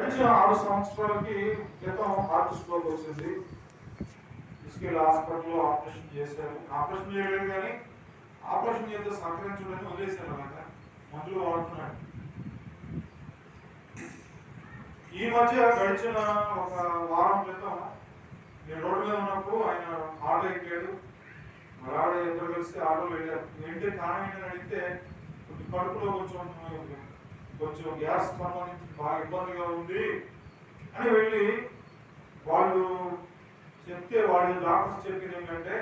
గడిచిన 6 సంవత్సరాలకి క్రితం హార్ట్ స్ట్రోక్ వచ్చింది. తీసుకెళ్ళి హాస్పిటల్లో ఆపరేషన్ చేశారు. ఆపరేషన్ చేయలేదు కానీ ఆపరేషన్ చేస్తే సహకరించడానికి వదిలేశారు. అలాగా మందులు వాడుతున్నాడు. ఈ మధ్య గడిచిన ఒక వారం క్రితం నేను రోడ్డు మీద ఉన్నప్పుడు ఆయన ఆటో ఎక్కాడు. మరి ఆవిడ ఇద్దరు కలిసి ఆటోలో వెళ్ళారు. ఏంటి కారణం ఏంటని అడిగితే కడుపులో కొంచెం గ్యాస్ సంబంధించి బాగా ఇబ్బందిగా ఉంది అని వెళ్ళి వాళ్ళు చెప్తే వాళ్ళు డాక్టర్స్ చెప్పింది ఏంటంటే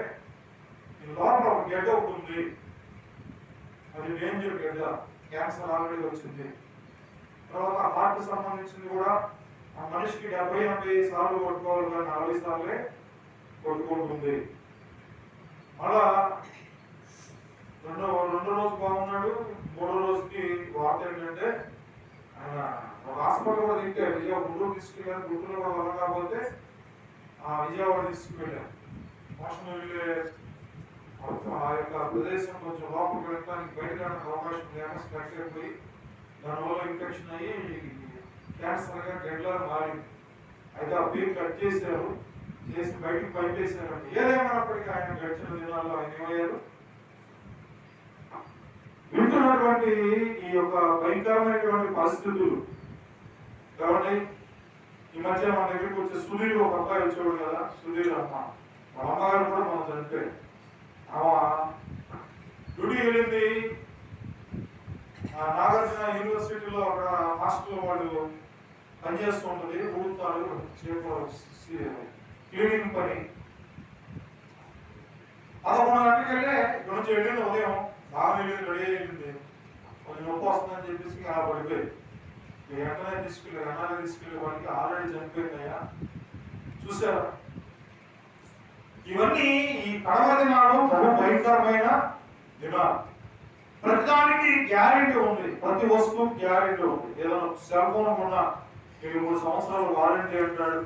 లోపల ఒక గడ్డ ఒకటి ఉంది, అది డేంజర్ గడ్డ, క్యాన్సర్ ఆల్రెడీ వచ్చింది. తర్వాత హార్ట్ సంబంధించింది కూడా ఆ మనిషికి 70-80 సార్లు కొట్టుకోవాలి కానీ 40 సార్లే కొట్టుకుంటుంది. మళ్ళా రెండో రోజు బాగున్నాడు. మూడో రోజుకి వార్త ఏంటంటే ఆయన ఒక హాస్పిటల్ కూడా తింటాడు. విజయవాడ గుంటూరు తీసుకెళ్ళారు. గుంటూరులో కూడా వల్ల కాకపోతే విజయవాడ తీసుకువెళ్ళారు. మోషన్ వెళ్ళే ఆ యొక్క ప్రదేశం కొంచెం లోపలికి వెళ్ళడానికి బయటకు వెళ్ళడానికి అవకాశం లేక స్ట్రక్ అయిపోయి దానివల్ల ఇన్ఫెక్షన్ అయ్యి క్యాన్సర్గా గడ్డలా మారింది. అయితే ఆ పేరు కట్ చేశారు, చేసి బయటకు పైపేశారు. ఏదేమైనప్పటికీ ఆయన గడిచిన దినాల్లో ఆయన ఏమయ్యారు? వింటున్నటువంటి ఈ యొక్క భయంకరమైనటువంటి పరిస్థితులు కాబట్టి ఈ మధ్య మన దగ్గరికి వచ్చే సుధీర్ ఒక అబ్బాయి వచ్చేవాడు కదా, సుధీర్ అమ్మ, వాళ్ళ అమ్మగారు కూడా మనం చనిపోయారు. డ్యూటీ వెళ్ళింది నాగార్జున యూనివర్సిటీలో అక్కడ హాస్టల్లో వాళ్ళు పనిచేస్తూ ఉంటుంది. ఊరుతారు క్లీనింగ్ పని. 11 గంటలకు వెళ్ళి ఇక్కడ నుంచి వెళ్ళింది. ఉదయం బాగా వెళ్ళింది, రెడీ అయ్యింది. కొంచెం నొప్పి వస్తుందని చెప్పేసి అలా పడిపోయింది. వెంటనే తీసుకెళ్ళి వాడికి ఆల్రెడీ చనిపోయిందయ్యా. చూసారా? ఇవన్నీ ఈ కడవ దినాలు బహు భయంకరమైన దినాలు. ప్రతిదానికి గ్యారెంటీ ఉంది, ప్రతి వస్తువు గ్యారెంటీ ఉంది. ఏదైనా సెల్ ఫోన్ కొన్నా 3 సంవత్సరాలు వారంటీ అంటాడు.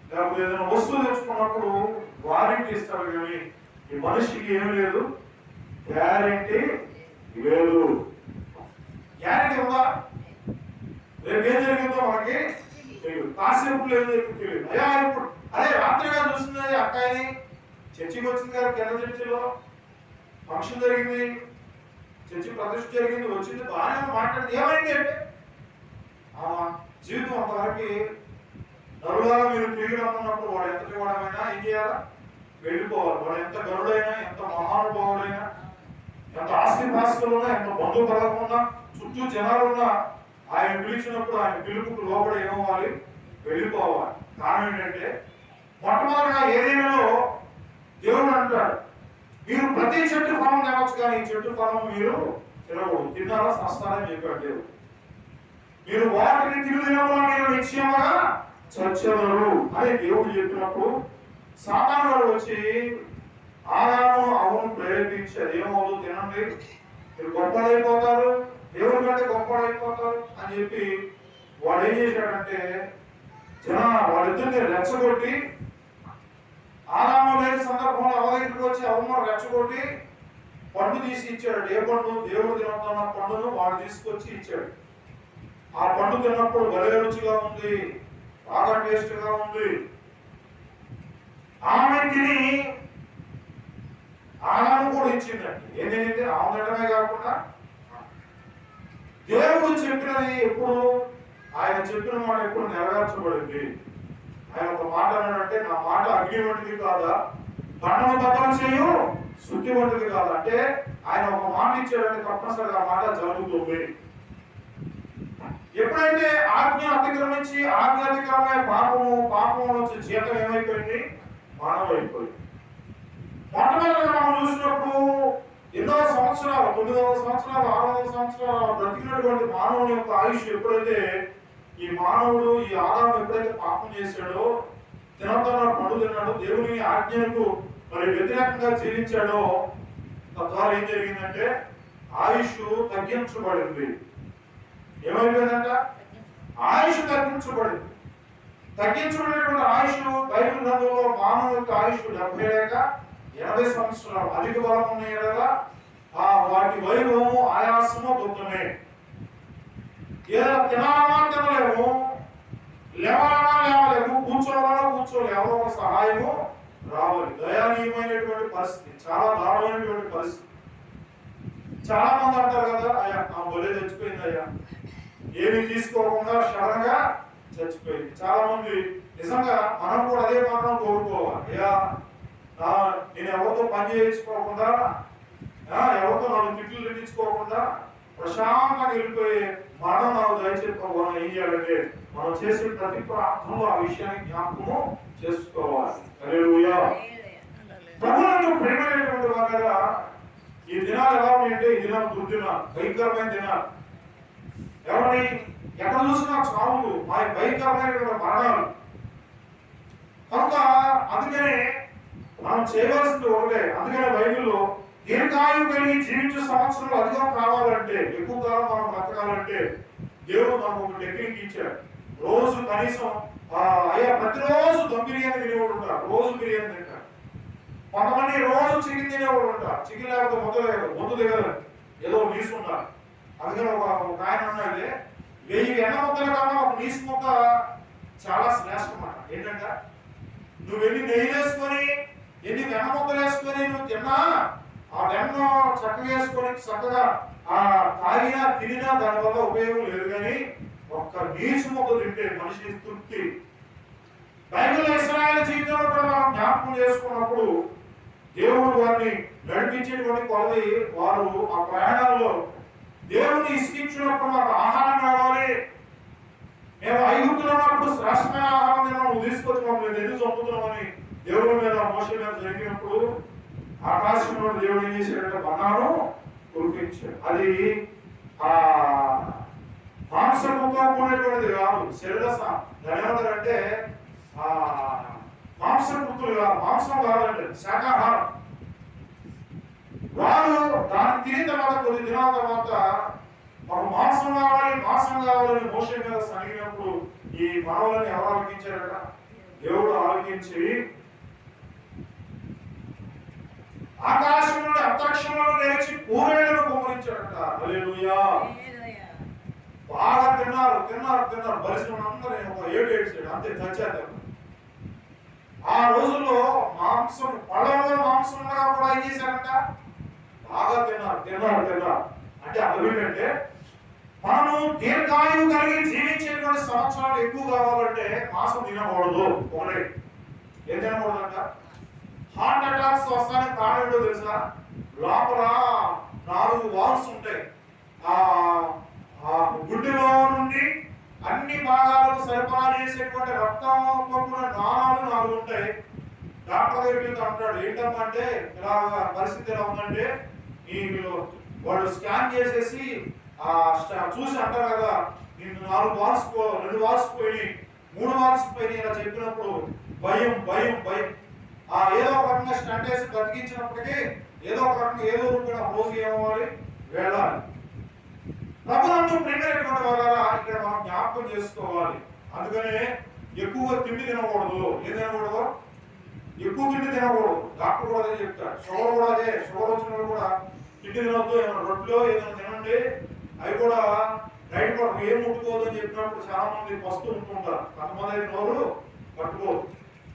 లేకపోతే ఏదైనా వస్తువు తెచ్చుకున్నప్పుడు వారంటీ ఇస్తాడు. కానీ ఈ మనిషికి ఏమి లేదు, గ్యారెంటీ లేదు. గ్యారెంటీ ఉందా? రేపు ఏం జరిగిందో మనకి తెలియదు. కాసేపు లేదు, తెలియదు. అయ్యా ఇప్పుడు అదే రాత్రిగా చూస్తుంది అక్కాయని చర్చికి వచ్చింది కదా, కింద చర్చిలో ఫంక్షన్ జరిగింది, చర్చి ప్రతిష్ఠ జరిగింది, వచ్చింది, బాగానే మాట్లాడింది. ఏమైంది అంటే జీవితం అంతవరకు నరులాగా మీరు తిరిగి రమ్మన్నప్పుడు వాడు ఎంతటి వాడమైనా ఏం చేయాలా? వెళ్ళిపోవాలి. వాడు ఎంత గరుడైనా, ఎంత మహానుభావుడైనా, ఎంత ఆస్తిపాస్తులున్నా, ఎంత బంధువు బలకున్నా, చుట్టూ జనాలున్నా ఆయన పిలిచినప్పుడు ఆయన పిలుపుకు లోపల ఏమవ్వాలి? వెళ్ళిపోవాలి. కారణం ఏంటంటే మొట్టమొదటిగా ఏదైనాలో దేవుడు అంటాడు, మీరు ప్రతి చెట్టు ఫలం తినవచ్చు కానీ ఈ చెట్టు ఫలం మీరు తినకూడదు, తిన్నారా సస్తారని చెప్పాడు దేవుడు. మీరు వాటిని తినడం మీరు నిశ్చయముగా చచ్చెదరు అని దేవుడు చెప్పినప్పుడు సాతాను వాడు వచ్చి ఆదాము అవును ప్రేరేపించి అదేమవుదు తినండి, మీరు గొప్పలైపోతారు, దేవుడి కంటే గొప్పలైపోతారు అని చెప్పి వాడు ఏం చేశాడంటే వాళ్ళిద్దరిని రెచ్చగొట్టి ఆదాము లేని సందర్భంలో అవధీకి వచ్చి అవమానం రెచ్చగొట్టి పండు తీసి ఇచ్చాడు. ఏ పండు? దేవుడు తినొద్దన్న పండును వాడు తీసుకొచ్చి ఇచ్చాడు. ఆ పండు తిన్నప్పుడు భలే రుచిగా ఉంది, బాగా టేస్ట్ గా ఉంది. ఆమె తిని ఆదాము కూడా ఇచ్చిందండి. ఏదైతే ఆమె తినడమే కాకుండా దేవుడు చెప్పినది ఎప్పుడు, ఆయన చెప్పిన మాట ఎప్పుడు నెరవేర్చబడింది. ఆయన ఒక మాట అన్నాడంటే నా మాట అగ్ని వంటిది కాదా, బండను బద్దలు చేయు శుద్ధి వంటిది కాదా. అంటే ఆయన ఒక మాట ఇచ్చాడంటే తప్పనిసరిగా ఆ మాట జరుగుతుంది. ఎప్పుడైతే ఆజ్ఞ అతిక్రమించి ఆజ్ఞ అతిక్రమే పాపము నుంచి జీతం ఏమైపోయింది? మానవ అయిపోయింది. మొట్టమొదటిగా మనం చూసినప్పుడు ఎన్నో సంవత్సరాలు, 900 సంవత్సరాలు, 600 సంవత్సరాలు బ్రతికినటువంటి మానవుని యొక్క ఆయుష్ ఎప్పుడైతే ఈ మానవుడు ఈ ఆదాము ఎప్పుడైతే పాపం చేశాడో, తినొద్దన్న పండు తిన్నాడో, దేవుని ఆజ్ఞకు మరి వ్యతిరేకంగా జీవించాడో, తద్వారా ఏం జరిగిందంటే ఆయుష్ తగ్గించబడింది. ఏమైపోయిందంట? ఆయుష్ తగ్గించబడింది. తగ్గించబడినటువంటి ఆయుష్ బైబిల్ గ్రంథంలో మానవ యొక్క ఆయుష్ 70 లేక 80 సంవత్సరాలు. అధిక బలం ఉన్న ఎడలా వాటి వైభవము ఆయాసము దుఃఖమే. ఏదైనా తినాలన్నా తినలేము, లేవాలన్నా లేవలేము, కూర్చోవాలన్నా కూర్చోవాలి, ఎవరో ఒక సహాయము రావాలి. దయనీయమైనటువంటి పరిస్థితి, చాలా దారుణమైనటువంటి పరిస్థితి. చాలా మంది అంటారు కదా, అయ్యా ఆ బొలే చచ్చిపోయింది అయ్యా, ఏమి తీసుకోకుండా సడన్ గా చచ్చిపోయింది. చాలా మంది నిజంగా మనం కూడా అదే మాత్రం కోరుకోవాలి. అయ్యా నేను ఎవరితో పని చేయించుకోకుండా, ఎవరితో నాలుగు తిట్లు తిట్టించుకోకుండా ప్రశాంతంగా వెళ్ళిపోయే మరణం నాకు దయచేసుకోవాలి. ఏం చేయాలంటే మనం చేసే ప్రతి ప్రార్థనలో ఆ విషయాన్ని జ్ఞాపకము చేసుకోవాలి. హల్లెలూయా. ప్రభువునందు ప్రేమైనటువంటి వారుగా, ఈ దినాలు ఎలా ఉన్నాయంటే ఈ దినాలు దుర్దినాలు, భయంకరమైన దినాలు. ఎవరిని ఎక్కడ చూసినా చావులు, మా భయంకరమైనటువంటి మరణాలు. కనుక అందుకనే మనం చేయవలసింది ఒకటే. అందుకనే బైబిల్లో దీర్ఘాయువు కలిగి జీవించే సంవత్సరాలు అధికం కావాలంటే, ఎక్కువ కాలం మనం బ్రతకాలంటే దేవుడు మనకు ఒక టెక్నిక్ ఇచ్చాడు. రోజు కనీసం అయ్యా ప్రతిరోజు దమ్ బిర్యానీ తినేవాడు ఉంటారు, రోజు బిర్యానీ తింటారు. కొంతమంది రోజు చికెన్ తినేవాడు ఉంటారు, చికెన్ లేకపోతే ముందు దిగదు, ఏదో నీసు ఉంటారు. అందుకని ఒక ఆయన అన్నాడు, 1000 ఎన్న ముద్దల కన్నా ఒక నీసు ముక్క చాలా శ్రేష్టం అన్నమాట. ఏంటంటే నువ్వు వెళ్ళి నెయ్యి వేసుకొని ఎన్ని వెన్న ముద్దలు వేసుకొని నువ్వు తిన్నా, ఆ వెన్న చక్కగా వేసుకొని చక్కగా తాగినా తినినా దానివల్ల ఉపయోగం లేదు. కానీ ఒక్క నీసు ముద్ద తింటే మనిషి తృప్తి. బైబిల్ ఇశ్రాయేలు జీవితంలో కూడా మనం జ్ఞాపకం చేసుకున్నప్పుడు దేవుడు వారిని నడిపించేటువంటి కొలది వారు ఆ ప్రయాణాల్లో దేవుని ఇసుకించినప్పుడు మాకు ఆహారం కావాలి, మేము ఐగుప్తులో ఉన్నప్పుడు శ్రేష్టమైన ఆహారం నువ్వు తీసుకొచ్చి మమ్మల్ని ఎందుకు చంపుతున్నామని దేవుడి మీద మోషే మీద జరిగినప్పుడు ఆకాశంలో దేవుడు ఏం చేశాడంటే బంగారం కురిపించాడు. అది ఆ మాంసముతో కూడినటువంటిది కాదు, శరీరస. దాని ఏమంటారంటే మాంసకృతులు కాదు, మాంసం కాదండి, శాకాహారం. వారు దాన్ని తిని తర్వాత కొద్ది దినాల తర్వాత మాకు మాంసం కావాలని మోషే మీద సనిగినప్పుడు ఈ మనవులని ఎవరు ఆలకించారట? దేవుడు ఆలకించి ఆకాశం నుండి అంతరిక్షంలో నిలిచి పూరేళ్లను కుమ్మరించాడట. హల్లెలూయా. బాగా తిన్నారు బలిసిన అందరూ ఒక 7 ఏడ్చాడు, అంతే చచ్చేద్దాం. ఆ రోజుల్లో మాంసం పళ్ళలో మాంసం కూడా ఏం చేశారంట? బాగా తిన్నారు. అంటే అర్థం ఏంటంటే మనము దీర్ఘాయువు కలిగి జీవించేటువంటి సంవత్సరాలు ఎక్కువ కావాలంటే మాంసం తినకూడదు. ఒకటి ఏం తినకూడదంట? హార్ట్ అటాక్స్ వస్తానికి కారణం ఏంటో తెలుసా? లోపల 4 వాల్స్ ఉంటాయి. గుడ్డులో నుండి అన్ని భాగాలకు సరఫరా చేసేటువంటి రక్తంతో కూడిన నాళాలు 4 ఉంటాయి. డాక్టర్ దగ్గరికి అంటాడు, ఏంటమ్మా అంటే ఇలా పరిస్థితి ఎలా ఉందంటే వాళ్ళు స్కాన్ చేసేసి చూసి అంటారు కదా, నేను 2 వాల్స్ పోయినాయి, 3 వాల్స్ పోయినాయి ఇలా చెప్పినప్పుడు భయం. ఏదో ఒక రకంగా స్టంట్ వేసి బతికించినప్పటికీ ఏదో ఒక రకంగా ఏదో రూపంగా రోజు ఏమవ్వాలి, వెళ్ళాలి. ప్రభువునందు ప్రియమైనటువంటి వారా, ఇక్కడ మనం జ్ఞాపకం చేసుకోవాలి. అందుకనే ఎక్కువగా తిండి తినకూడదు. ఏం తినకూడదు? ఎక్కువ తిండి తినకూడదు. డాక్టర్ కూడా అదే చెప్తాడు. షుగర్ కూడా అదే. షుగర్ వచ్చిన వాళ్ళు కూడా తిండి తినవద్దు, ఏమైనా రొట్టెలో ఏదైనా తినండి, అవి కూడా నైట్ కూడా ఏం ముట్టుకోవద్దు అని చెప్పినప్పుడు చాలా మంది పస్తూ ఉంటుంటారు. కొంతమంది అయితే నోరు పట్టుకోదు,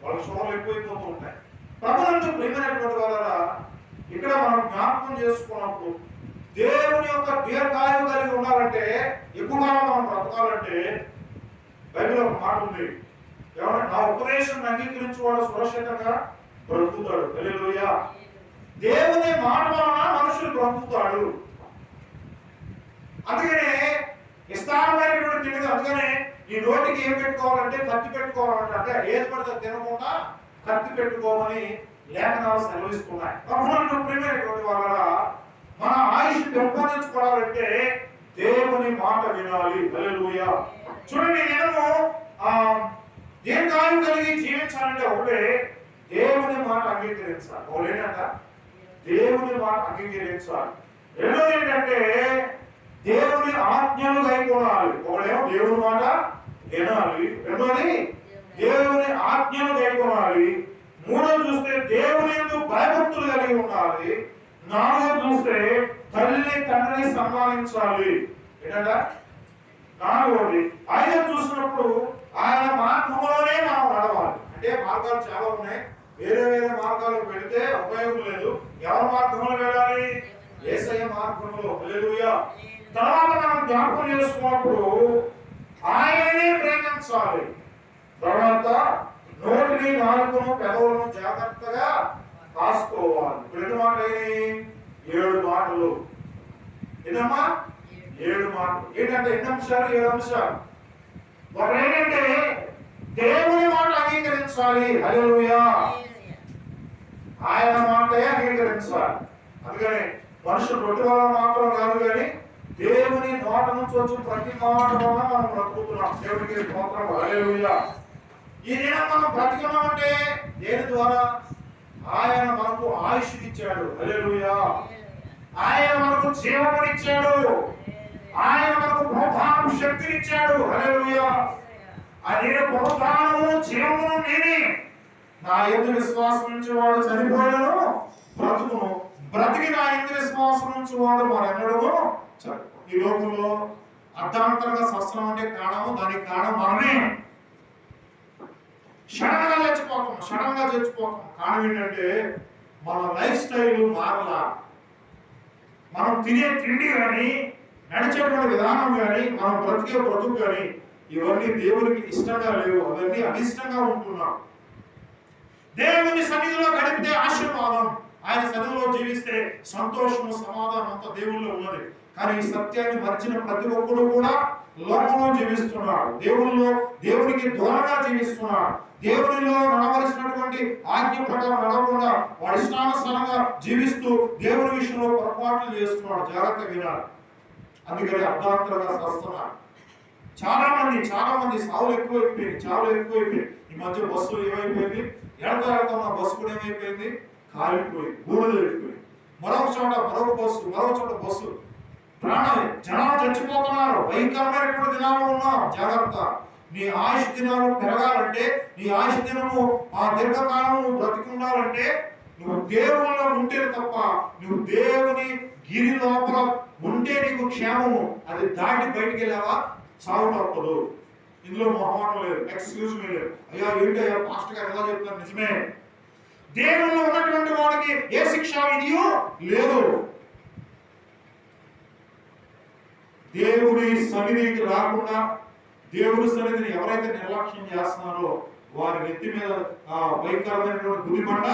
వాళ్ళ షుగర్లు ఎక్కువైపోతూ ఉంటాయి. ప్రభువునందు ప్రియమైనటువంటి వారా, ఇక్కడ మనం జ్ఞాపకం చేసుకున్నప్పుడు దేవుని యొక్క దీర్ఘాయువు కలిగి ఉండాలంటే, ఎక్కువ కాలం మనం బ్రతకాలంటే బైబిల్ ఒక మాట ఉంది, ఏమంటే నా ఉపదేశం అంగీకరించేవాడు సురక్షితంగా బ్రతుకుతాడు. హల్లెలూయా. దేవుని మాట వలన మనుషులు బ్రతుకుతాడు. అందుకనే విస్తారమైనటువంటి తిండి. అందుకనే ఈ నోటికి ఏం పెట్టుకోవాలంటే కత్తి పెట్టుకోవాలంటే, అంటే ఏది పడితే తినకుండా కత్తి పెట్టుకోమని లేఖనాలు సెలవిస్తున్నాయి. ప్రభువునందు ప్రియమైనటువంటి వారా, మన ఆయుష్ పెంపొందించుకోవాలంటే దేవుని మాట వినాలి. హల్లెలూయా. చూడండి, నేను దీర్ఘాయువు కలిగి జీవించాలంటే ఒకటే దేవుని మాట అంగీకరించాలి. ఒకటేంట దేవుని మాట అంగీకరించాలి. రెండోది ఏంటంటే దేవుని ఆజ్ఞలు గైకొనాలి. ఒకటేమో దేవుని మాట వినాలి, రెండోది దేవుని ఆజ్ఞలు గైకొనాలి, మూడోది చూస్తే దేవుని యందు భయభక్తులు కలిగి ఉండాలి, నాలుగోది చూస్తే తల్లి తండ్రిని సన్మానించాలి. ఏంటంట? నాలుగోది. ఐదోది చూసినప్పుడు ఆయన మార్గాలు చాలా ఉన్నాయి. వేరే వేరే మార్గాలకు వెళితే ఉపయోగం లేదు. ఎవరి మార్గంలో వెళ్ళాలి? యేసయ్య మార్గంలో. హల్లెలూయా. తర్వాత మనం జ్ఞాపకం చేసుకున్నప్పుడు ఆయనే ప్రేమించాలి. తర్వాత నోటిని, నాలుకను, పెదవులను జాగ్రత్తగా కాసుకోవాలి. రెండు మాటలు, 7 మాటలు. ఏదమ్మా? 7 మాటలు. ఏంటంటే ఎన్ని అంశాలు? 7 అంశాలు. ఒకటేంటంటే దేవుని మాట అంగీకరించాలి. హల్లెలూయా. ఆయన మాటే అంగీకరించాలి. అందుకని మనుషులు రొట్టె వల్ల మాత్రం కాదు, కానీ దేవుని నోట నుంచి వచ్చి ప్రతి మాట వల్ల మనం బ్రతుకుతున్నాం. దేవుడికి స్తోత్రం. హల్లెలూయా. ఈ దినం మనం బ్రతికున్నామంటే దేని ద్వారా? ఆయన మనకు ఆయుష్ ఇచ్చాడు. హల్లెలూయా. ఆయన మనకు జీవమునిచ్చాడు. ఆయన మనకు పునరుద్ధాన శక్తిని ఇచ్చాడు. హల్లెలూయా. ఆయన పునరుద్ధానము జీవమును నేనే. నా యందు విశ్వాసం నుంచి వాడు చనిపోయాను, బ్రతుకును. బ్రతికి నా యందు విశ్వాసం నుంచి వాడు మరెన్నడూ చనిపోయాడు. ఈ లోకంలో అర్ధాంతరంగా స్వస్థలం అంటే కారణము, దానికి కారణం మనమే. సడన్గా చచ్చిపోతాం. కారణం ఏంటంటే మన లైఫ్ స్టైల్ మారలా. మనం తినే తిండి కానీ, నడిచేటువంటి విధానం కానీ, మనం బ్రతికే బ్రతుకు కానీ ఇవన్నీ దేవునికి ఇష్టంగా లేవు. అవన్నీ అనిష్టంగా ఉంటున్నాం. దేవుని సన్నిధిలో గడిపితే ఆశీర్వాదం, ఆయన సన్నిధిలో జీవిస్తే సంతోషము, సమాధానం అంతా దేవుల్లో ఉన్నది. కానీ ఈ సత్యాన్ని మర్చిన ప్రతి ఒక్కరు కూడా లోకంలో జీవిస్తున్నాడు. దేవునికి దూరంగా జీవిస్తున్నాడు. దేవునిలో నడవలసినటువంటి ఆజ్ఞ ప్రకారం నడవకుండా వాడి ఇష్టానుసారంగా జీవిస్తూ దేవుని విషయంలో పొరపాట్లు చేస్తున్నాడు. జాగ్రత్తగా వినాలి. అందుకని అర్ధాంతరంగా వస్తున్నారు. చాలా మంది సావులు ఎక్కువైపోయింది. ఈ మధ్య బస్సులు ఏమైపోయింది? ఎడతా ఉన్న బస్సు కూడా ఏమైపోయింది? కాలిపోయింది, బూడిద వెళ్ళిపోయింది. మరొక చోట బస్సు ప్రాణమే. జనాలు చచ్చిపోతున్నారు. భయంకరమైనటువంటి దినాలు ఉన్నాం. జాగ్రత్త. నీ ఆయుష్ దినాలు పెరగాలంటే, నీ ఆయుష్ దినము ఆ దీర్ఘకాలము బ్రతికుండాలంటే నువ్వు దేవునిలో ఉంటే తప్ప, నువ్వు దేవుని గిరి లోపల ఉంటే నీకు క్షేమము. అది దాటి బయటికి వెళ్ళావా సాగు తప్పదు. ఇందులో మొహమాటం లేదు, ఎక్స్క్యూజ్ మీ లేదు. అయ్యా ఏంటయ్యా పాస్టర్ గారు ఎలా చెప్తారు? నిజమే. దేవునిలో ఉన్నటువంటి వాడికి ఏ శిక్ష విధియో లేదు. దేవుని సన్నిధికి రాకుండా దేవుని సన్నిధిని ఎవరైతే నిర్లక్ష్యం చేస్తున్నారో వారి నెత్తి మీద భయంకరమైనటువంటి గుదిబండ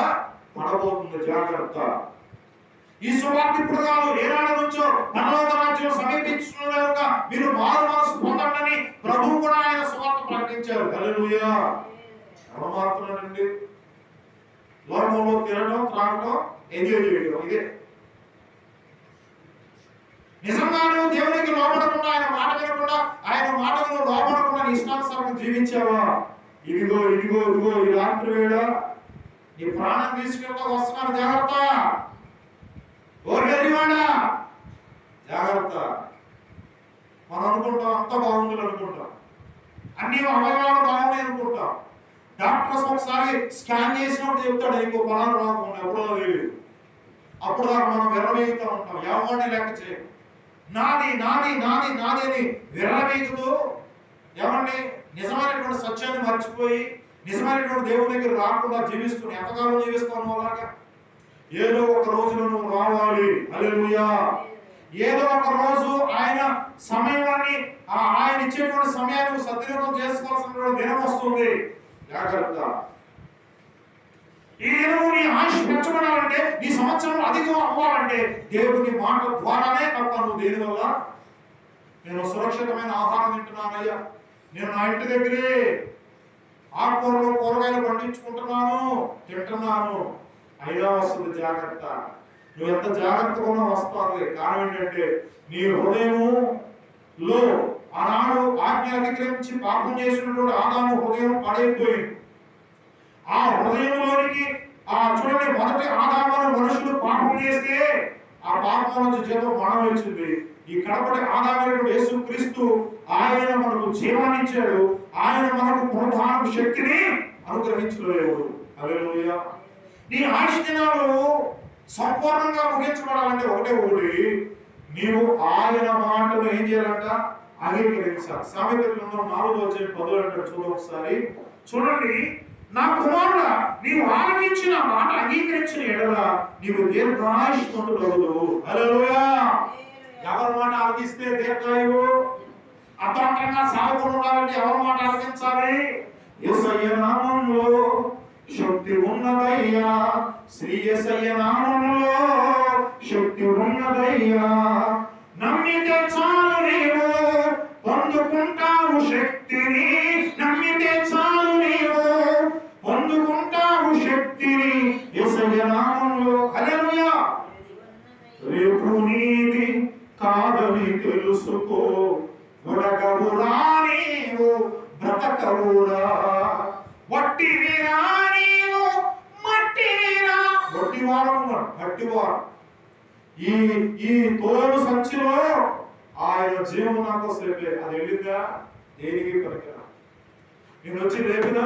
పడబోతుంది. జాగ్రత్త. ఈ సువార్త ఇప్పుడు కాదు, ఏనాడు నుంచో పరలోక రాజ్యం సమీపించుకున్నాక మీరు మారు మనసు పొందండి ప్రభువు కూడా ఆయన సువార్త ప్రకటించారు. హల్లెలూయా. ఎవరు మారుతున్నారండి? లోకంలో తినడం, త్రాగడం, ఎంజాయ్ చేయడం, ఇదే. నిజంగా నువ్వు దేవునికి లోపడకుండా, ఆయన మాట వినకుండా, ఆయన మాటకు లోపడకుండా నీ ఇష్టానుసారం జీవించావా? ఇదిగో ఈ రాత్రి వేళ నీ ప్రాణం తీసుకెళ్ళి వస్తున్నారు. జాగ్రత్త. జాగ్రత్త. మనం అనుకుంటాం అంత బాగుంది అనుకుంటాం, అన్ని అవయవాలు బాగున్నాయి అనుకుంటాం. డాక్టర్స్ ఒకసారి స్కాన్ చేసినప్పుడు చెప్తాడు ఇంకో పలానా రోగం ఎప్పుడో తెలియదు. అప్పుడు దాకా మనం విర్రవేగుతూ ఉంటాం. ఎవరిని లెక్క చేయం. నాది అని విర్రవేగుతూ ఏమండి నిజమైనటువంటి సత్యాన్ని మర్చిపోయి నిజమైనటువంటి దేవుని దగ్గర రాకుండా జీవిస్తూ ఎంతకాలం జీవిస్తాను అలాగా? ఏదో ఒక రోజున నువ్వు రావాలి. హల్లెలూయా. ఏదో ఒక రోజు ఆయన సమయాన్ని, ఆయన ఇచ్చేటువంటి సమయాన్ని సద్వినియోగం చేసుకోవాల్సిన దినం వస్తుంది. జాగ్రత్త. ఈ దినము నీ ఆయుష్ పెంచబడాలంటే, నీ సంవత్సరం అధికం అవ్వాలంటే దేవుని మాట ద్వారానే తప్ప నువ్వు దేని వల్ల? నేను సురక్షితమైన ఆహారం తింటున్నానయ్యా, నేను నా ఇంటి దగ్గరే ఆకుకూరలు, కూరగాయలు పండించుకుంటున్నాను, తింటున్నాను, అయినా వస్తుంది. జాగ్రత్త. నువ్వు ఎంత జాగ్రత్తగా ఉన్నా వస్తుంది. కారణం ఏంటంటే నీ హృదయములో ఆనాడు ఆజ్ఞ అతిక్రమించి పాపం చేసినటువంటి ఆదాము హృదయం పడైపోయింది. ఆ హృదయంలోనికి చూడండి, మొదటి ఆదాము మనుషులు పాపం చేస్తే ఆ పాపం నుంచి జీతం మరణం వచ్చింది. ఈ కడపటి ఆదామైనటువంటి యేసుక్రీస్తు ఆయన మనకు జీవాన్ని ఇచ్చాడు. ఆయన మనకు పునరుద్ధాన శక్తిని అనుగ్రహించలేడు. హల్లెలూయా. నీ ఆయుష్ దినాలు సంపూర్ణంగా ముగించబడాలంటే ఒకటి, నీవు ఆయన మాటను ఏం చేయాలంట? అంగీకరించాలి. సామెతల గ్రంథం 4వ అధ్యాయం 10 అంటాడు. చూడండి ఒకసారి. చూడండి, నా కుమారుడా, నీవు ఆలకించిన మాట అంగీకరించిన ఎడల నీవు దీర్ఘాయుష్మంతుడవుదు. హల్లెలూయా. ఎవరి మాట ఆలకిస్తే దీర్ఘాయువు? అర్థవంతంగా సాగుకుండా ఉండాలంటే ఎవరి మాట ఆలకించాలి? యేసయ్య నామములో శక్తి ఉన్నదయ్యా, శ్రీ యేసయ్య నామములో శక్తి ఉన్నదయ్యా. నమ్మితే చాలు నీవు పొందుకుంటావు శక్తిని, నమ్మితే చాలు నీవు పొందుకుంటావు శక్తిని యేసయ్య నామములో. హల్లెలూయా. రేపు నీది కాదని తెలుసుకో, ఉడగవురా నీవు బ్రతకవురా. వట్టివిరా నీవు మట్టివిరా. మట్టివారం. ఈ తోలు సంచిలో ఆయన జీవం నాతో సేపే. అది వెళ్ళిందా? దేనికి పనికిరా. నేను వచ్చి లేపినా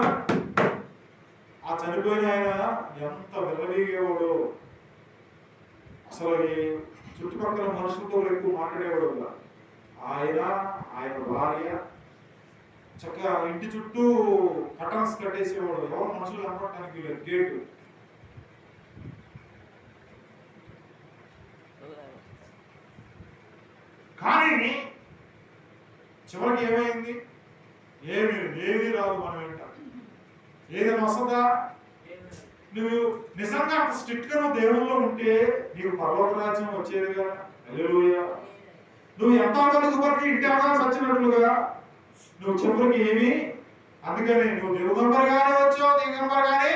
ఆ చనిపోయిన ఆయన ఎంత విర్రవీగేవాడు. అసలు ఈ చుట్టుపక్కల మనుషులతో ఎక్కువ మాట్లాడేవాడు కదా. ఆయన భార్య చక్కగా ఇంటి చుట్టూ కటన్స్ కట్టేసేవాడు. ఎవరు మనుషులు కనపడటానికి లేదు. గేటు కానీ చివరికి ఏమైంది? ఏది రాదు మన వెంట. ఏదైనా వస్తుందా? నువ్వు నిజంగా స్ట్రిక్ట్ గా నువ్వు దేవుల్లో ఉంటే నీకు పరలోక రాజ్యం వచ్చేదిగా. హల్లెలూయా. నువ్వు ఎంత బతుకుపడికి ఇంటి అవగానే సచ్చినట్లుగా నువ్వు చివరికి ఏమి. అందుకని నువ్వు దిగంబరిగానే వచ్చావు, దిగంబరిగానే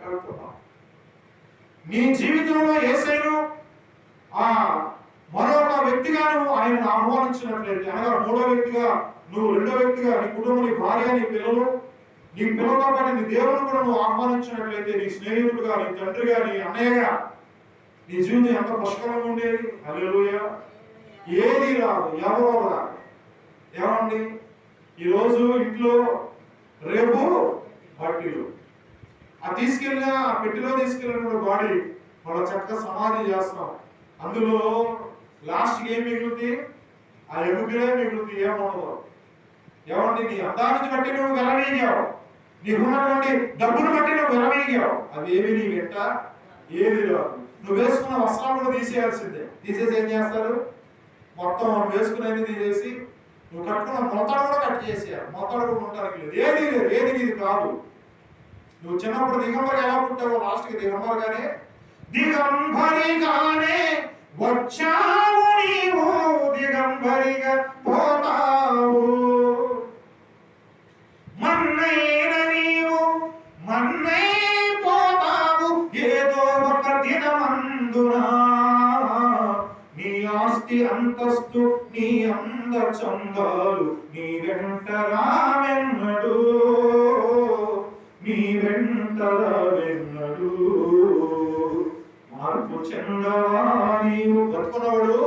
వెళ్తున్నావు. నీ జీవితంలో యేసయ్యను మరొక వ్యక్తిగా నువ్వు ఆయనను ఆహ్వానించినట్లయితే, అనగా మూడో వ్యక్తిగా, నువ్వు రెండో వ్యక్తిగా, నీ కుటుంబం, నీ భార్య, నీ పిల్లలు, నీ పిల్లలతో పాటు నీ దేవుని కూడా నువ్వు ఆహ్వానించినట్లయితే, నీ స్నేహితుడుగా, నీ తండ్రిగా, నీ అన్నయ్యగా నీ జీవితం ఎంత పుష్కరంగా ఉండేది. హల్లెలూయా. ఏది రాదు, ఎవరో రాదు. ఏమండి, ఈరోజు ఇంట్లో రేపు బట్టిలు ఆ తీసుకెళ్ళిన ఆ పెట్టిలో తీసుకెళ్ళిన బాడీ వాళ్ళ చక్కగా సమాధి చేస్తాం. అందులో లాస్ట్కి ఏం మిగులుతుంది? ఆ ఎముకలే మిగులుతుంది. ఏమవుతుందో. ఏమండి, నీ అందాన్ని బట్టి నువ్వు వెలవేగావు, నీకున్నటువంటి డబ్బును బట్టి నువ్వు వెలవేగావు. అవి ఏమి నీ వెంట ఏది రాదు. నువ్వు వేసుకున్న వస్త్రాలు కూడా తీసేయాల్సిందే. తీసేసి ఏం చేస్తారు? మొత్తం మనం వేసుకునేది తీసేసి నువ్వు కట్టుకున్న మొత్తాడు కూడా కట్ చేసేయాలి. మొత్తాడు కూడా ఉండడానికి లేదు. ఏది నీది కాదు. నువ్వు చిన్నప్పుడు దిగంబరిగా ఎలా పుట్టావో లాస్ట్కి దిగంబరిగానే వచ్చావు నీవు, దిగంబరిగా పోతావు. మన్నైన నీవు మన్నై పోతావు. ఏదో ఒక దినమందునా నీ ఆస్తి అంతస్తు, నీ అంద చందాలు నీ వెంట రావెన్నడు, నీ వెంట రావెన్నడు. మార్పు చెందవా నీవు. బ్రతుకున్నవాడు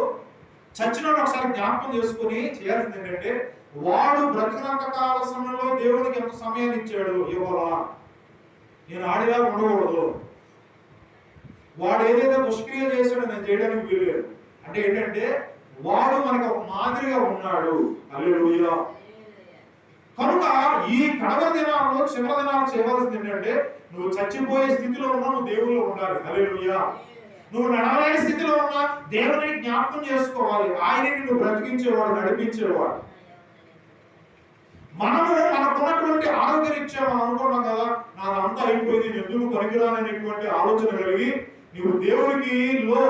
చచ్చినోడు ఒకసారి జ్ఞాపకం చేసుకుని చేయాల్సింది ఏంటంటే, వాడు బ్రతికినంత కాల సమయంలో దేవుడికి ఎంత సమయాన్ని ఇచ్చాడు ఇవ్వాలా. నేను ఆడిలా ఉండకూడదు. వాడు ఏదైతే దుష్క్రియ చేశాడో నేను చేయడానికి వీలులేదు. అంటే ఏంటంటే వాడు మనకి ఒక మాదిరిగా ఉన్నాడు. హల్లెలూయా. కనుక ఈ కడవరి దినాల్లో, చివరి దినాలు చేయవలసింది ఏంటంటే, నువ్వు చచ్చిపోయే స్థితిలో ఉన్నా నువ్వు దేవుల్లో ఉండాలి. హల్లెలూయా. నువ్వు నడవలేని స్థితిలో ఉన్నా దేవుని జ్ఞాపకం చేసుకోవాలి. ఆయనని నువ్వు బ్రతికించేవాడు, నడిపించేవాడు. మనము మనకున్నటువంటి ఆరోగ్యరీత్యా మనం అనుకున్నాం కదా, నాదంతా అయిపోయింది, నేను ఎందుకు పనికిరాననేటువంటి ఆలోచన కలిగి నువ్వు దేవునిలో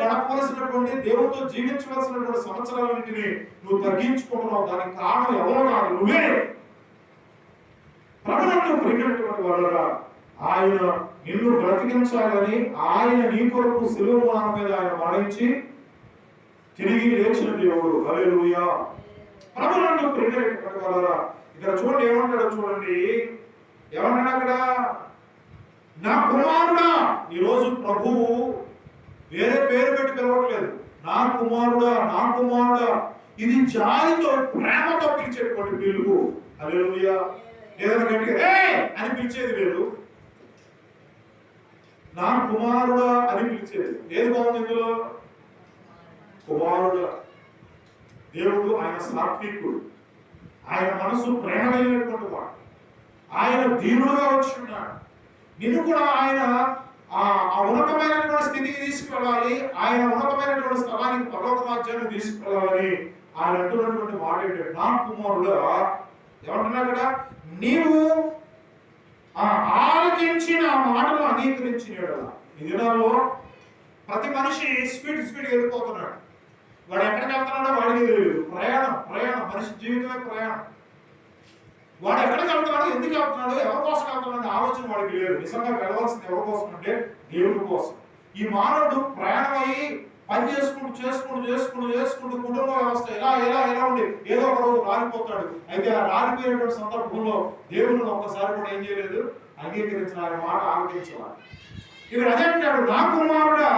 గడపవలసినటువంటి, దేవునితో జీవించవలసినటువంటి సంవత్సరాలన్నింటినీ నువ్వు తగ్గించుకుంటున్నావు. దానికి కారణం ఎవరో కాదు, నువ్వే. ప్రభువును ప్రియమైనటువంటి వారులారా, ఆయన నిన్ను బ్రతికించాలని ఆయన నీ కొరకు శిలువ మ్రాణం మీద ఆయన మరణించి తిరిగి లేచిన దేవుడు. హల్లెలూయా. ప్రభువును ప్రియమైనటువంటి వారులారా, ఇక్కడ చూడండి ఏమంటాడో చూడండి. ఏమన్నాడు అక్కడ? నా కుమారుడా. ఈరోజు ప్రభువు వేరే పేరు పెట్టి పిలవట్లేదు. నా కుమారుడా, నా కుమారుడా. ఇది జాలితో, ప్రేమతో పిలిచేటువంటి పిలుపు. హల్లెలూయా. ఏదైనా గట్టిగా అని పిలిచేది లేదు. నా కుమారుడా అని పిలిచేది. ఏది బాగుంది ఇందులో? కుమారుడా. దేవుడు ఆయన సాత్వికుడు, ఆయన మనసు ప్రేమ కలిగినటువంటి వాడు. ఆయన దీనుడుగా వచ్చి ఉన్నాడు. నిన్ను కూడా ఆయన ఆ ఉన్నతమైనటువంటి స్థితికి తీసుకెళ్ళాలి, ఆయన ఉన్నతమైనటువంటి స్థలానికి పరలోక రాజ్యాన్ని తీసుకెళ్ళాలని ఆయన అంటున్నటువంటి మాట ఏంటంటే, నా కుమారుడా ఏమంటున్నా కదా, నీవు ఆలకించిన మాటలు అంగీకరించినాడు. ఈ దినాల్లో ప్రతి మనిషి స్పీడ్ వెళ్ళిపోతున్నాడు. వాడు ఎక్కడికి వెళ్తున్నాడో వాడికి తెలియదు. ప్రయాణం మనిషి జీవితమే ప్రయాణం. వాడు ఎక్కడికి వెళ్తున్నాడో, ఎందుకు వెళ్తున్నాడో, ఎవరి కోసం వెళ్తున్నాడో ఆలోచన వాడికి లేదు. నిజంగా వెళ్ళవలసింది ఎవరి కోసం అంటే దేవుడి కోసం. ఈ మానవుడు ప్రయాణం అయ్యి పని చేసుకుంటూ కుటుంబ వ్యవస్థ ఎలా ఉండి ఏదో ఒక రోజు రాలిపోతాడు. అయితే ఆ రాలిపోయినటువంటి సందర్భంలో దేవుడు ఒక్కసారి కూడా ఏం చేయలేదు, అంగీకరించిన ఆయన మాట ఆలకించాలి. ఇక్కడ అదే అంటాడు, నా కుమారుడా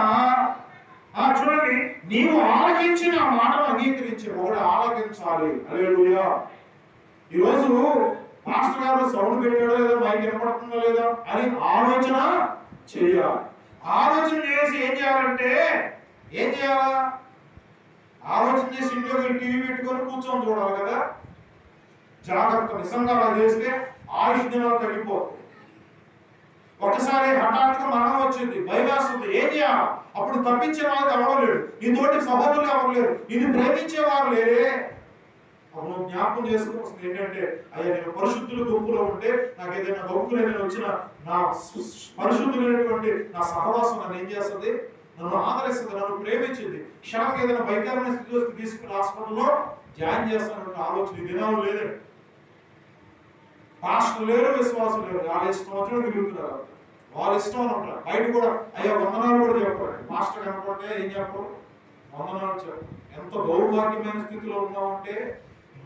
చూడండి, నీవు ఆలకించిన ఆ మాటను ఆలకించి ఒకడు ఆలకించాలి. హల్లెలూయా. ఈరోజు మాస్టర్ గారు సౌండ్ పెట్టాడో లేదో, మైక్ వినపడుతుందో లేదో అని ఆలోచన చేయాలి. ఆలోచన చేసి ఏం చేయాలంటే ఆలోచన చేసి ఇంట్లో టీవీ పెట్టుకొని కూర్చొని చూడాలి కదా. జాగ్రత్త. నిజంగా అలా చేస్తే ఆయుష్ దినాలు తగ్గిపోతుంది. ఒకసారి హఠాత్తుగా మరణం వచ్చింది, భయం వేస్తుంది, ఏం చేయాలి? అప్పుడు తప్పించే వాళ్ళు అవ్వలేడు, నీ తోటి సహోదరులు అవ్వలేరు, ఇది ప్రేమించేవారు లేరే. అప్పుడు జ్ఞాపకం చేసుకోవాల్సింది ఏంటంటే, అయ్యా నేను పరిశుద్ధుల గుంపులో ఉంటే నాకు ఏదైనా గొప్పలు ఏదైనా వచ్చిన నా పరిశుద్ధులైనటువంటి నా సహవాసం నన్ను ఏం చేస్తుంది, నన్ను ఆదరిస్తుంది, నన్ను ప్రేమించింది. క్షణంగా ఏదైనా భయంకరమైన స్థితి వస్తే తీసుకుని హాస్పిటల్లో జాయిన్ చేస్తానంటే ఆలోచన ఈ దినాలు లేదండి. పాస్టర్ లేరు, విశ్వాసం లేరు, వాళ్ళ ఇష్టం వచ్చిన తిరుగుతున్నారు. వాళ్ళ ఇష్టం అని ఉంటారు. బయట కూడా అయ్యా వందనాలు కూడా చెప్పండి. మాస్టర్ కనుకుంటే ఏం చెప్పరు, వందనాలు చెప్పు. ఎంత దౌర్భాగ్యమైన స్థితిలో ఉన్నామంటే,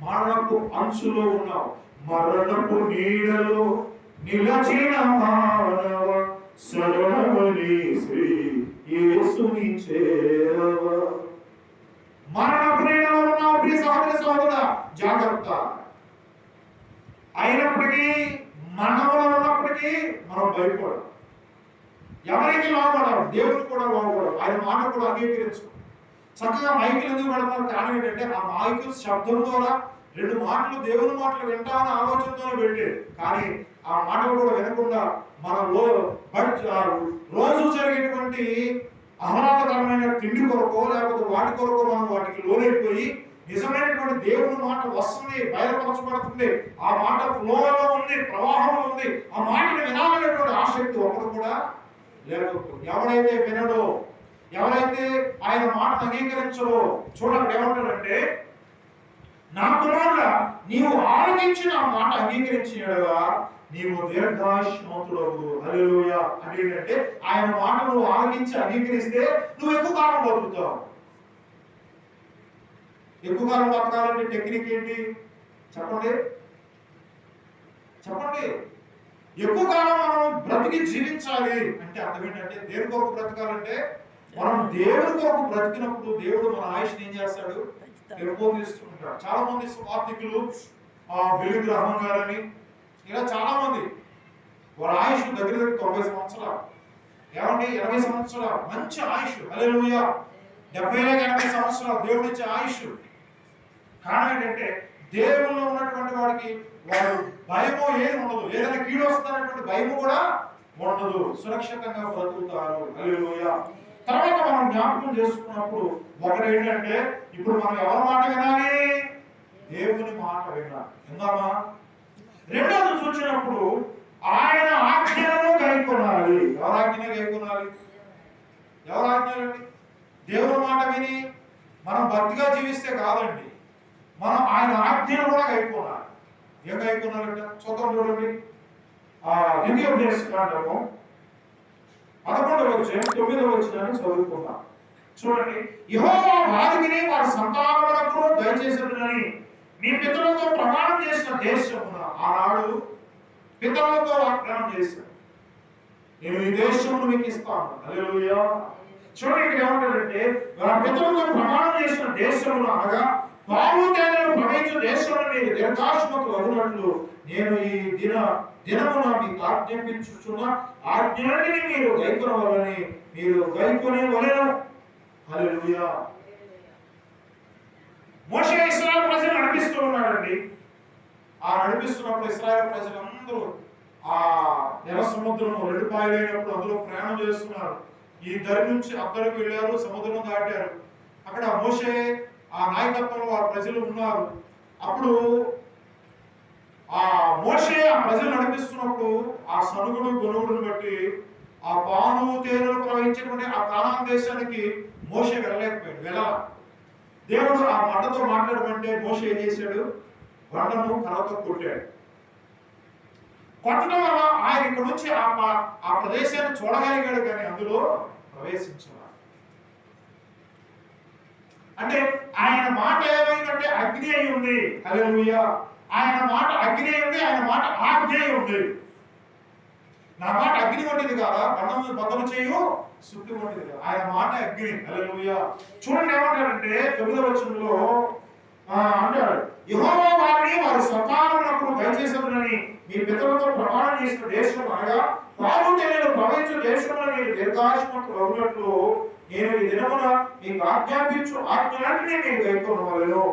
మరణపు అంచులో ఉన్నావు, మరణపు నీడలో నిలచిన మానవ శరణమని శ్రీ యేసుని చేరవ. మరణపు నీడలో ఉన్నావు ప్రియ సహోదరా, జాగ్రత్త. అయినప్పటికీ మరణంలో ఉన్నప్పటికీ మనం భయపడం, ఎవరికి లోపడం, దేవుడికి కూడా లోపడం, ఆయన మాట కూడా అంగీకరించు. చక్కగా మైకులు ఎందుకు పెడతారు? కారణం ఏంటంటే ఆ మైకు శబ్దం ద్వారా రెండు మాటలు దేవుని మాటలు వింటామని ఆలోచనతో పెట్టేది. కానీ ఆ మాటలు కూడా వినకుండా మనలో రోజు జరిగేటువంటి ఆహ్లాదకరమైన తిండి కొరకో లేకపోతే వాటి కొరకో మనం వాటికి లోనైపోయి నిజమైనటువంటి దేవుని మాట వస్తుంది, బయలుపరచబడుతుంది, ఆ మాట ఫ్లోలో ఉంది, ప్రవాహంలో ఉంది, ఆ మాటను వినాలనేటువంటి ఆసక్తి ఒకడు కూడా లేకపోతే ఎవరైతే వినడో, ఎవరైతే ఆయన మాటను అంగీకరించడో, చూడండి ఏమంటాడంటే, నా కుమారుడా నీవు ఆలకించిన ఆ మాట అంగీకరించినగా నీవు దీర్ఘాయుష్మంతుడవు. హల్లెలూయా. అంటే ఏంటంటే ఆయన మాట నువ్వు ఆలకించి అంగీకరిస్తే నువ్వు ఎక్కువ కాలం బతుకుతావు. ఎక్కువ కాలం బతకాలంటే టెక్నిక్ ఏంటి చెప్పండి? ఎక్కువ కాలం మనం బ్రతికి జీవించాలి అంటే అర్థం ఏంటంటే, దేవుని కొరకు బ్రతకాలంటే మనం దేవుని కొరకు బ్రతికినప్పుడు దేవుడు మన ఆయుష్ని ఏం చేస్తాడు, పెంపొందిస్తుంటాడు. చాలా మంది స్వార్థికులు, బిల్లి గ్రహం గారని ఇలా చాలా మంది వాళ్ళ ఆయుష్ దగ్గర 90 సంవత్సరాలు, ఏమండి 80 సంవత్సరాలు మంచి ఆయుష్. హల్లెలూయా. 70-80 సంవత్సరాలు దేవుడు ఇచ్చే ఆయుష్. కారణం ఏంటంటే దేవుల్లో ఉన్నటువంటి వాడికి వాడు భయమో ఏది ఉండదు, ఏదైనా కీడు వస్తుందనేటువంటి భయము కూడా ఉండదు, సురక్షితంగా బ్రతుకుతారు. హల్లెలూయా. తర్వాత మనం జ్ఞాపకం చేసుకున్నప్పుడు ఒకటి ఏంటంటే, ఇప్పుడు మనం ఎవరి మాట వినాలి? దేవుని మాట వినాలి. విందామా? రెండోది చూసినప్పుడు ఆయన ఆజ్ఞలను గైకొనాలి. ఎవరి ఆజ్ఞను గైకొనాలి? ఎవరి ఆజ్ఞలండి? దేవుని మాట విని మనం భక్తిగా జీవిస్తే కాదండి, మనం ఆయన ఆజ్ఞను కూడా గైకొనాలి. ఏం గైకొనాలంట? చూద్దాం చూడండి. ద్వితీయోపదేశకాండము 11వ అధ్యాయం 9వ వచనాన్ని చదువుకుందాం. చూడండి. యెహోవా వారికిని వారి సంతానములకు దయచేసినని మీ పితరులతో ప్రమాణం చేసిన దేశమున, ఆనాడు పితరులతో వాగ్దానం చేశాడు, నేను ఈ దేశమును మీకు ఇస్తాను. హల్లెలూయా. చూడండి ఇక్కడ ఏమంటాడంటే, వారి పితరులతో ప్రమాణం చేసిన దేశమును అనగా పాలు తేనెలు ప్రవహించు దేశంలో మీరు దీర్ఘాయుష్మంతులు అగునట్లు నేను ఈ దినమున మీకు ఆజ్ఞాపించుచున్న ఆజ్ఞలన్నీ మీరు గైకొనవలని మీరు గైకొనవలెను. హల్లెలూయా. మోషే ఇశ్రాయేలు ప్రజలను నడిపిస్తూ ఉన్నాడండి. ఆ నడిపిస్తున్నప్పుడు ఇశ్రాయేలు ప్రజలందరూ ఆ ఎర్ర సముద్రం రెడ్డిపాయలైనప్పుడు అందులో ప్రయాణం చేస్తున్నారు. ఈ దరి నుంచి అక్కడికి వెళ్ళారు, సముద్రం దాటారు. అక్కడ మోషే ఆ నాయకత్వంలో వారి ప్రజలు ఉన్నారు. అప్పుడు ఆ మోషే ఆ ప్రజలు నడిపిస్తున్నప్పుడు ఆ సనుగుడు గొనుగుడును బట్టి ఆ పాను తేనెలు ప్రవహించినటువంటి ఆ కానాన్ దేశానికి మోషే వెళ్ళాలి. దేవుడు ఆ బండతో మాట్లాడమంటే మోషే ఏం చేశాడు? బండను కర్రతో కొట్టాడు. కొట్టడం వల్ల ఆయన ఇక్కడ నుంచి ఆ ప్రదేశాన్ని చూడగలిగాడు, కానీ అందులో ప్రవేశించాడు. అంటే ఆయన మాట ఏమైందంటే అగ్ని అయి ఉంది. హల్లెలూయా. ఆయన మాట అగ్ని అయి ఉంది, ఆయన మాట ఆజ్ఞ అయి ఉంది. నా మాట అగ్ని వంటిది కాదా, బండము బద్దలు చేయు సుత్తి వంటిది కాదు. ఆయన మాట అగ్ని. హల్లెలూయా. చూడండి ఏమంటాడంటే 9వ వచనంలో అంటాడు, యెహోవా వారిని వారి స్వకారమునకు దయచేసెదనని మీ పితరులతో ప్రమాణం చేసిన దేశం అనగా పాలు తేనెలు ప్రవహించు దేశంలో మీరు దీర్ఘాయుష్మంతులు అగునట్లు నేను ఈ దినమున మీకు ఆజ్ఞాపించు ఆజ్ఞలన్నీ మీరు గైకొనవలెను.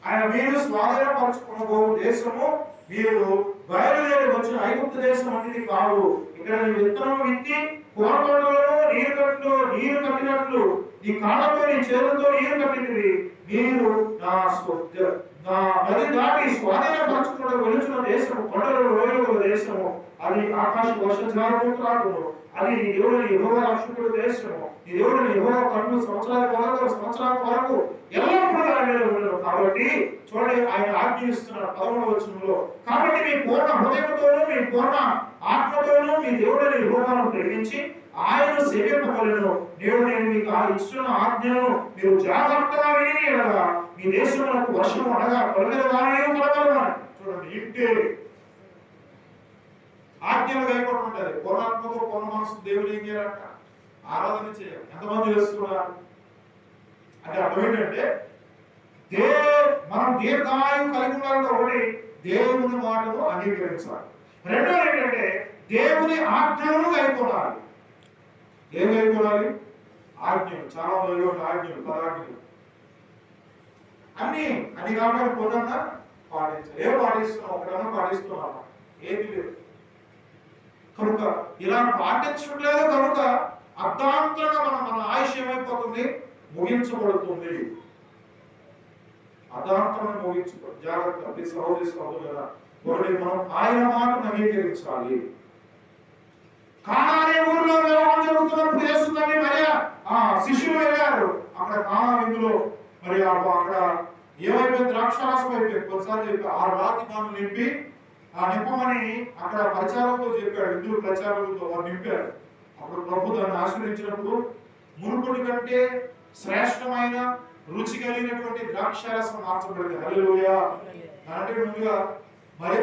ఆయన మీరు స్వాధీనపరచుకున్న దేశము మీరు బయలుదేరి వచ్చిన ఐగుప్తు దేశం అనేది కాదు. ఇక్కడ నీ విత్తనం విత్తి కోరతోటలో నీరు కట్టినట్లు నీ కాళ్ళతో నీ చేతులతో నీరు కట్టినవి మీరు నా నది దాటి స్వాధీనపరచుకున్న వెలుచున్న దేశము, కొండలు లోయల దేశము, అది ఆకాశ వర్షాలు, అది నీ దేవుని యెహోవా రక్షకుడు దేశము. నీ దేవుని యెహోవా కన్ను సంవత్సరాల వరకు ఎల్లప్పుడూ ఆయన ఉండదు. కాబట్టి చూడండి, ఆయన ఆజ్ఞిస్తున్నారు 11వ వచనంలో, కాబట్టి మీ పూర్ణ హృదయంతోనూ మీ పూర్ణ ఆత్మతోనూ మీ దేవుడిని యెహోవాను ప్రేమించి ఆయన సేవింపవలెను. నేను మీకు ఇచ్చిన ఆజ్ఞను మీరు జాగ్రత్తగా విని ఎడలా మీ దేశంలో వర్షం అనగా కొలగల వానయు కలగలవాని. చూడండి, ఇంటే ఆజ్ఞలు కైకొనడం ఉంటుంది. పూర్ణాత్మతో పూర్ణ మనసు దేవుడు ఏం చేయాలంట? ఆరాధన చేయాలి. ఎంతమంది చేస్తున్నారు అంటే అర్థం ఏంటంటే మనం దీర్ఘాయువు కలిగి ఉండాలంటే ఒకటి దేవుని మాటను అంగీకరించాలి. రెండోది ఏంటంటే దేవుని ఆజ్ఞలను కైకొనాలి. ఏం కైకొనాలి? ఆజ్ఞలు. చాలా ఆజ్ఞలు, పదాజ్ఞలు అన్ని కాబట్టి కొన్నా పాటించాలి. ఏం పాటిస్తున్నాం? ఒకటన్నా పాటిస్తున్నామా? ఏది లేదు. కనుక ఇలా పాటించట్లేదు కనుక అర్ధాంతరంగా మన ఆయుష్ ఏమైపోతుంది? ముగించబడుతుంది. అర్ధాంతరంగా ముగించబడుతుంది. జాగ్రత్త సహోదరి కదా. ఒకటి మనం ఆయన మాటను అంగీకరించాలి. కానానే ఊరిలో వివాహం జరుగుతున్నప్పుడు చేస్తుందని మరి శిష్యులు వెళ్ళారు. అక్కడ కానా విందులో మరి అక్కడ ఏమైపోయింది? ద్రాక్షారసం అయిపోయింది. కొన్నిసార్లు చెప్పి 6 రాతి పాములు నింపి నింపమని అక్కడ ప్రచారంతో చెప్పాడు. హిందూ ప్రచారంతో వారు నింపారు. అప్పుడు ప్రభు దాన్ని ఆశ్రయించినప్పుడు మునుపటి కంటే శ్రేష్టమైన రుచి కలిగినటువంటి ద్రాక్షారసం మార్చబడింది. హల్లెలూయా. అంటే ముందుగా మరి